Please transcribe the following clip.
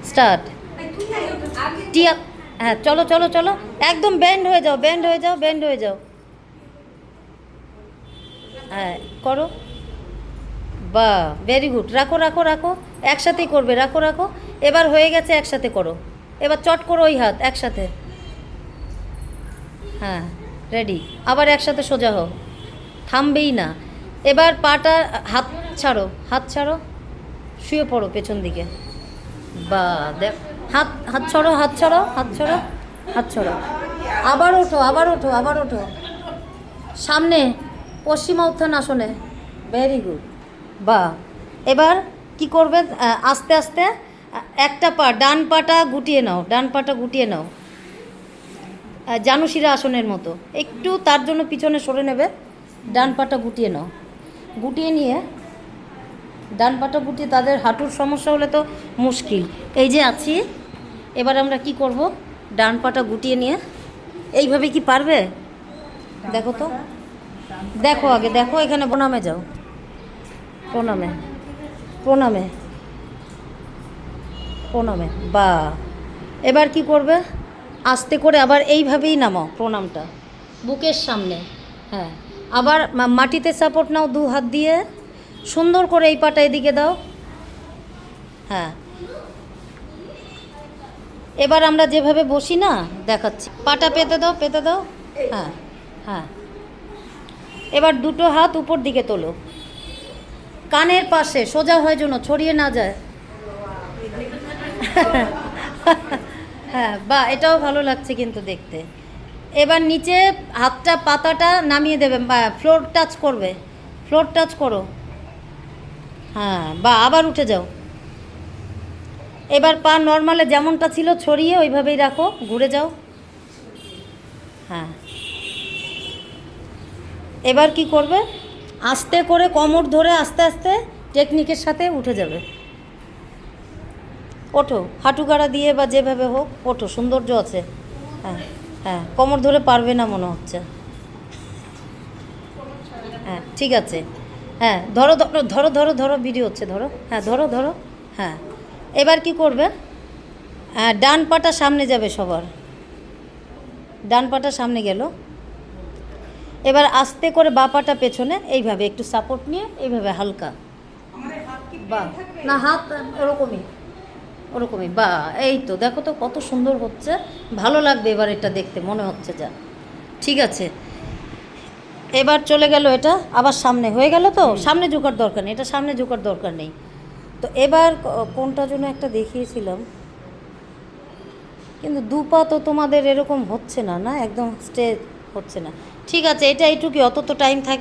Start. টিয়া, হ্যাঁ চলো চলো চলো, একদম ব্যান্ড হয়ে যাও, ব্যান্ড হয়ে যাও, ব্যান্ড হয়ে যাও। হ্যাঁ করো, বাহ ভেরি গুড, রাখো রাখো রাখো, একসাথেই করবে, রাখো রাখো। এবার হয়ে গেছে, একসাথে করো, এবার চট করো ওই হাত একসাথে। হ্যাঁ রেডি, আবার একসাথে সোজা হও, থামবেই না। এবার পাটা, হাত ছাড়ো, হাত ছাড়ো, শুয়ে পড়ো পেছন দিকে। বা দেখ, হাত হাত ছড়ো, হাত ছড়ো, হাত ছড়ো, হাত ছড়ো। আবার ওঠো, আবার ওঠো, আবার ওঠো, সামনে পশ্চিমা উত্থান আসনে। ভেরি গুড, বা এবার কি করবে, আস্তে আস্তে একটা পা, ডান পাটা গুটিয়ে নাও, ডান পাটা গুটিয়ে নাও, জানুশিরা আসনের মতো, একটু তার জন্য পিছনে সরে নেবে। ডান পাটা গুটিয়ে নাও, গুটিয়ে নিয়ে, ডান পাটা গুটিয়ে, তাদের হাঁটুর সমস্যা হলে তো মুশকিল, এই যে আছি। এবার আমরা কি করব, ডান পাটা গুটিয়ে নিয়ে, এইভাবে কি পারবে? দেখো তো, দেখো আগে দেখো, এখানে প্রণামে যাও, প্রণামে, প্রণামে, প্রণামে, বা এবার কি করবে, আস্তে করে আবার এইভাবেই নামাও প্রণামটা, বুকের সামনে। হ্যাঁ, আবার মাটিতে সাপোর্ট নাও, দু হাত দিয়ে সুন্দর করে এই পাটা এদিকে দাও। হ্যাঁ, এবার আমরা যেভাবে বসি না, দেখাচ্ছি, পাটা পেতে দাও, পেতে দাও। হ্যাঁ, হ্যাঁ, এবার দুটো হাত উপর দিকে তোলো, কানের পাশে সোজা হয় যেন ছড়িয়ে না যায়। হ্যাঁ, বা এটাও ভালো লাগছে কিন্তু দেখতে। এবার নিচে হাতটা, পাতাটা নামিয়ে দেবে, ফ্লোর টাচ করবে, ফ্লোর টাচ করো। হ্যাঁ, বা আবার উঠে যাও। এবার পা নর্মালে যেমনটা ছিল ছড়িয়ে ওইভাবেই রাখো, ঘুরে যাও। হ্যাঁ, এবার কি করবে, আস্তে করে কোমর ধরে আস্তে আস্তে টেকনিকের সাথে উঠে যাবে। ওঠো, হাঁটু গাড়া দিয়ে বা যেভাবে হোক ওঠো, সৌন্দর্য আছে। হ্যাঁ, হ্যাঁ কোমর ধরে পারবে না মনে হচ্ছে। হ্যাঁ ঠিক আছে, হ্যাঁ ধরো ধরো ধরো ধরো ধরো, ভিডিও হচ্ছে, ধরো, হ্যাঁ ধরো ধরো। হ্যাঁ, এবার কি করবে, ডান পাটা সামনে যাবে সবার, ডান পাটা সামনে গেল। এবার আস্তে করে বা পাটা পেছনে, এইভাবে একটু সাপোর্ট নিয়ে, এইভাবে হালকা, বা না হাত ওরকমই, ওরকমই, বা এই তো দেখো তো কত সুন্দর হচ্ছে, ভালো লাগবে এবার এটা দেখতে মনে হচ্ছে যা। ঠিক আছে, এবার চলে গেল এটা, আবার সামনে হয়ে গেল, তো সামনে ঝুঁকার দরকার নেই, এটা সামনে ঝুঁকার দরকার নেই। তো এবার কোনটা জন্য একটা দেখিয়েছিলাম, কিন্তু দু পা তো তোমাদের এরকম হচ্ছে না, না একদম স্ট্রেট হচ্ছে না। ঠিক আছে, এটা এইটুকুই, অত তো টাইম থাকবে